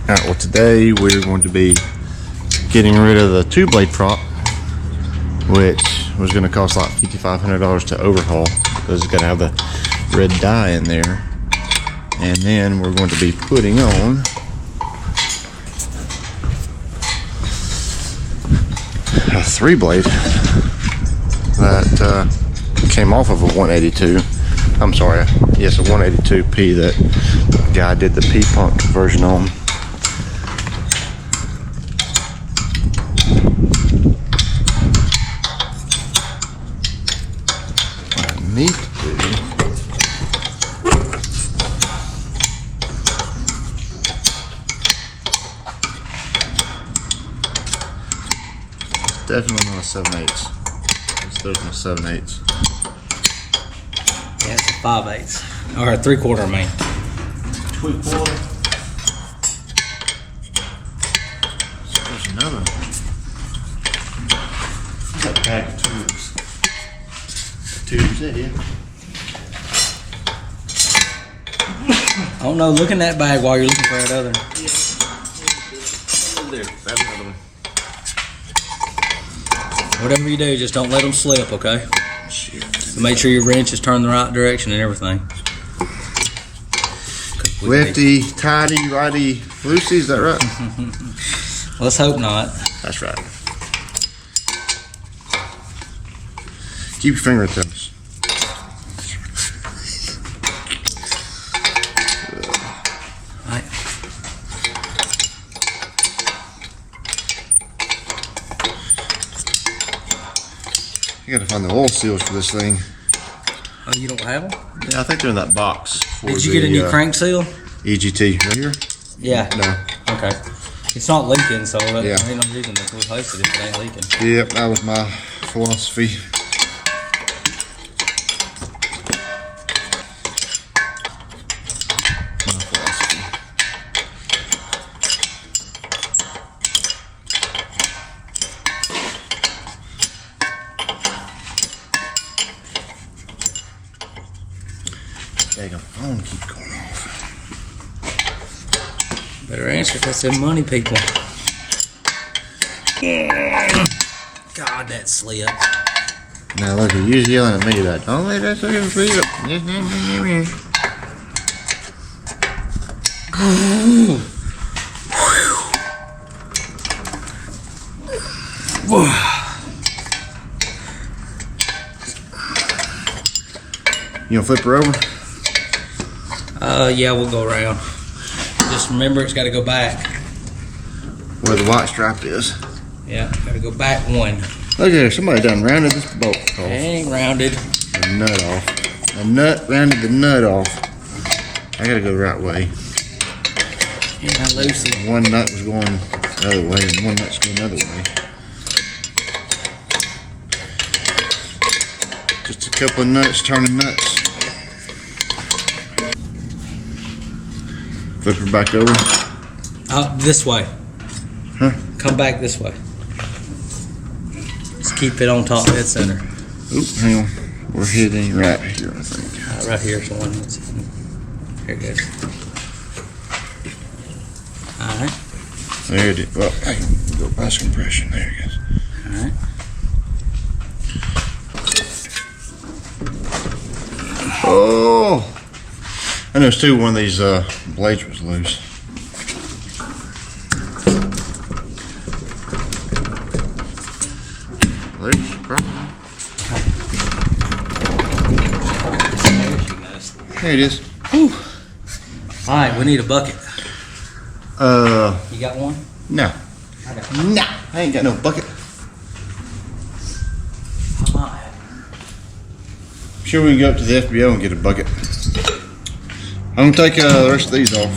Alright, well today we're going to be getting rid of the 2-blade prop, which was going to cost like $5,500 to overhaul because it's going to have the red dye in there. And then we're going to be putting on a 3-blade that came off of a 182. I'm sorry, yes, a 182P that the guy did the P-punk conversion on. What I need to do is definitely not a 7/8. It's definitely a 7/8. Yeah, it's a 5/8 or a 3/4, I mean. 3/4. There's another. That bag of tubes. Tubes in here. Oh no, look in that bag while you're looking for that other. Yeah. There. That's another one. Whatever you do, just don't let them slip, okay? Shit. So make sure your wrench is turned the right direction and everything. Lefty, tighty, righty, loosey, is that right? Let's hope not. That's right. Keep your finger at those. Right. You gotta find the oil seals for this thing. Oh, you don't have them? Yeah, I think they're in that box. Did you get a new crank seal? EGT, right here? Yeah. No. Okay. It's not leaking, so Yeah. ain't no reason to replace it if it ain't leaking. Yep, that was my philosophy. Dang, my phone keeps going off. Better answer if that's them money people. God, that slip. Now look, you yelling at me that, don't let that sucker sleep. You gonna flip her over? Yeah, we'll go around. Just remember, it's got to go back. Where the white stripe is. Yeah, got to go back one. Look there, somebody done rounded this bolt off. It ain't rounded. The nut off. The nut rounded the nut off. I gotta go the right way. Yeah, Lucy. One nut was going the other way and one nut's going the other way. Just a couple of nuts turning nuts. Flip her back over. This way. Huh? Come back this way. Just keep it on top dead center. Oop, hang on. We're hitting right here, I think. Right here's the one. Here it goes. Alright. There it is. Well, hey, go past compression. There it goes. Alright. Oh! I noticed too, one of these blades was loose. Loose, bro. There it is. Alright, we need a bucket. You got one? No. No, I ain't got no bucket. Sure, we can go up to the FBO and get a bucket. I'm gonna take the rest of these off.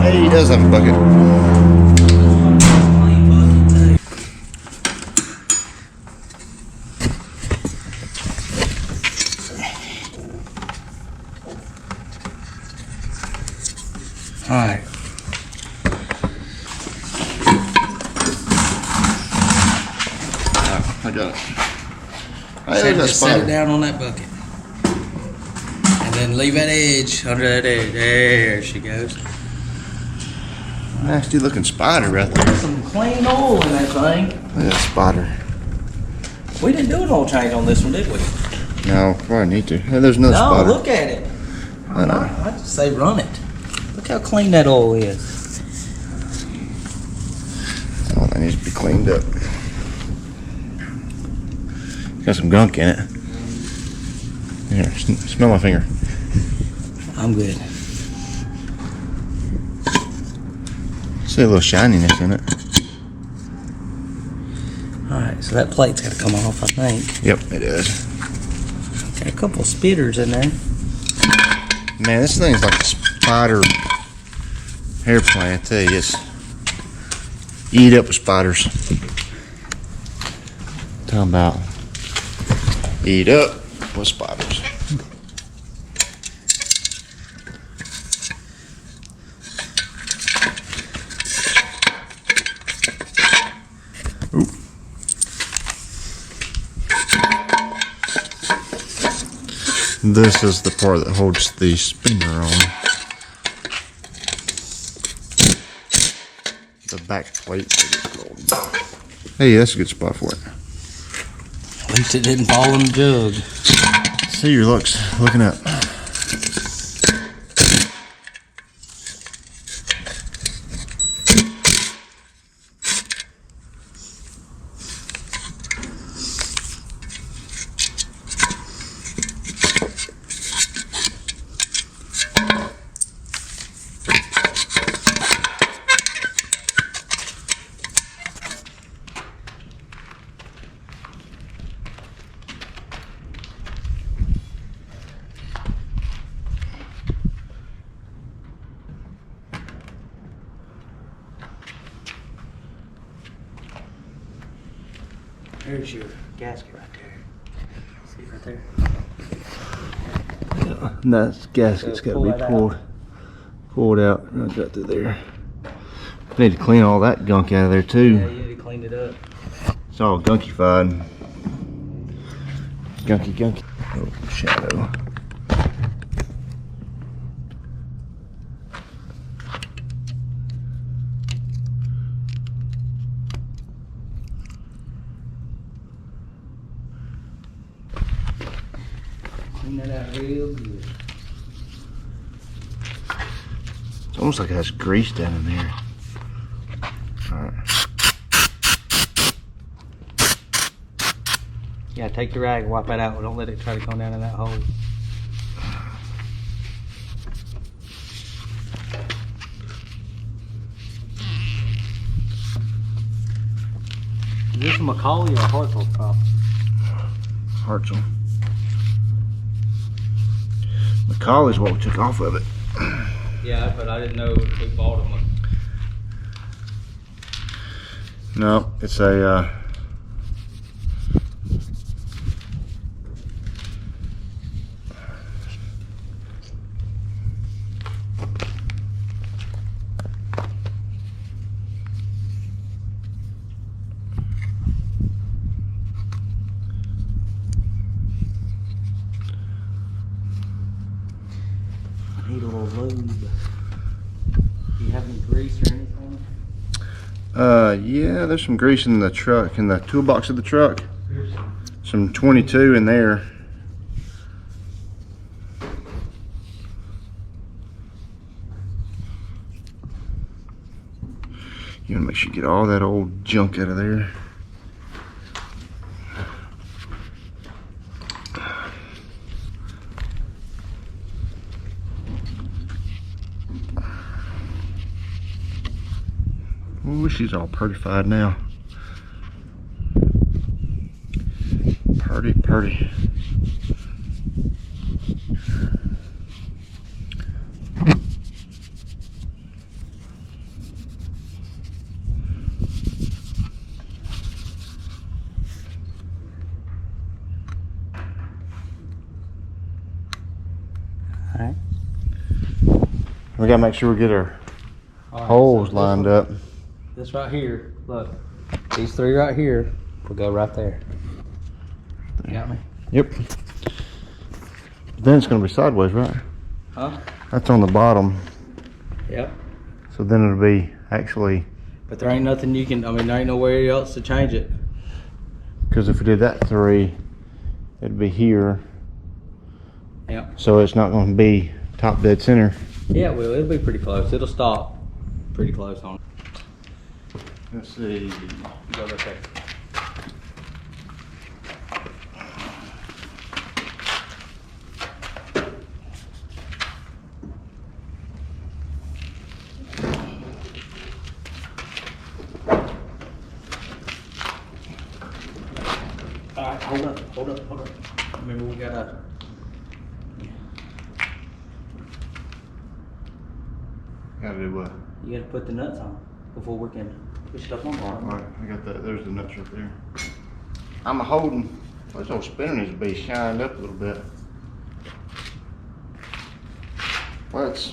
Hey, he does have a bucket. All right. I got it. Just set it down on that bucket. And then leave that edge under that edge. There she goes. Nasty looking spider right there. There's some clean oil in that thing. Look at that spider. We didn't do an oil change on this one, did we? No, probably need to. Hey, there's another spider. No, look at it. I know. I just say run it. Look how clean that oil is. Oh, that needs to be cleaned up. Got some gunk in it. Here, smell my finger. I'm good. See a little shininess in it. Alright, so that plate's got to come off, I think. Yep, it is. Got a couple spitters in there. Man, this thing's like a spider airplane, I tell you. It's eat up with spiders. Talking about eat up with spiders. Ooh. This is the part that holds the spinner on. The back plate. Hey, that's a good spot for it. At least it didn't fall in the jug. See your looks looking up. There's your gasket right there. See it right there? Yeah, that gasket's got to be pulled out right through there. Need to clean all that gunk out of there too. Yeah, you already cleaned it up. It's all gunky-fied. Gunky. Oh, shadow. Clean that out real good. It's almost like it has grease down in there. Alright. Yeah, take the rag and wipe that out. Don't let it try to come down in that hole. Is this a Macaulay or a Hartzell prop? Hartzell. Macaulay's what we took off of it. Yeah, but I didn't know who bought them. No, it's a I need a little lube. Do you have any grease or anything? yeah, there's some grease in the truck, in the toolbox of the truck. Some 22 in there. You want to make sure you get all that old junk out of there. Ooh, she's all purtified now. Purty. Alright. We gotta make sure we get our holes lined up. This right here, look. These three right here will go right there. Got me? Yep. Then it's going to be sideways, right? Huh? That's on the bottom. Yep. So then it'll be actually... But there ain't nothing you can, I mean, there ain't nowhere else to change it. Because if we did that 3, it'd be here. Yep. So it's not going to be top dead center. Yeah, it will. It'll be pretty close. It'll stop pretty close on it. Let's see. Go right there. Alright, hold up. Remember we gotta... Gotta do what? You gotta put the nuts on before we can push it up on bar. Alright, I got that. There's the nuts right there. I'm holding. This old spinner needs to be shined up a little bit. Well, it's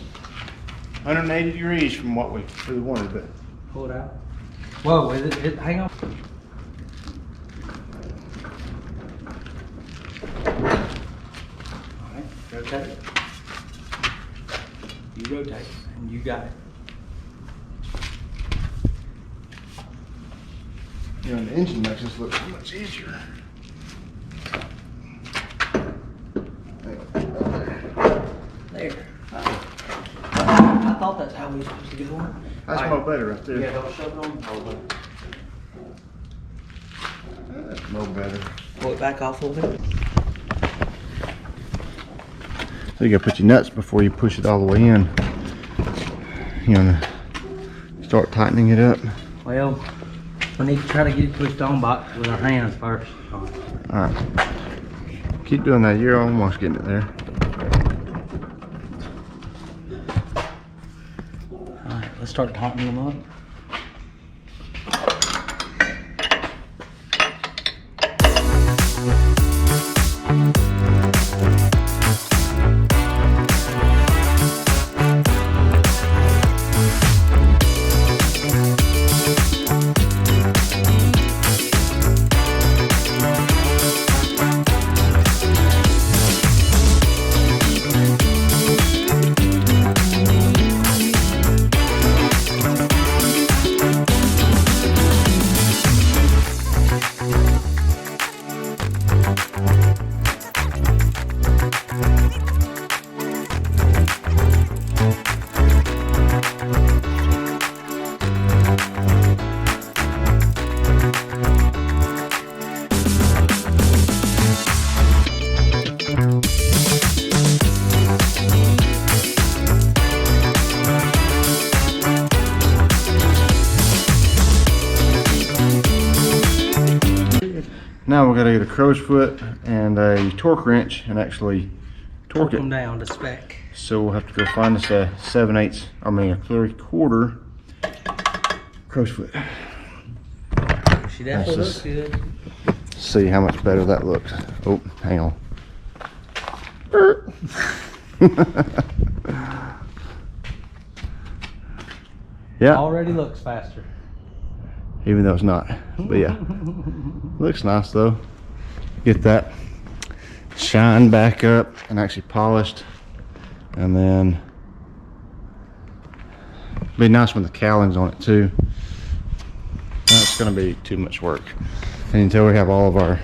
180 degrees from what we really wanted, but Pull it out. Whoa, hang on. Alright, rotate. You rotate, and you got it. you know, the engine makes this look so much easier. There. I thought that's how we were supposed to get on. That's All more right. better right there. Yeah, don't shove it on the hole. That's more better. Pull it back off a little bit. So you gotta put your nuts before you push it all the way in. You know, start tightening it up. Well, we need to try to get it pushed on by with our hands first. Alright. Keep doing that. You're almost getting it there. Alright, let's start tightening them up. Now we're gonna get a crow's foot and a torque wrench and actually torque Them it. down to spec. So we'll have to go find us a 7/8, I mean a 3/4 crow's foot. She definitely looks Nice. good. See how much better that looks. Oh, hang on. Yeah, Already looks faster. even though it's not. But yeah, looks nice though. Get that shined back up and actually polished, and then be nice when the cowling's on it too. That's gonna be too much work. And until we have all of our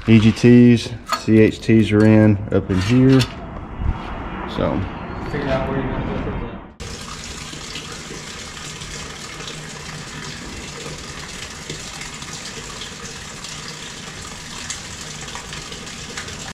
EGTs, CHTs are in up in here. So Figure out where you're gonna go put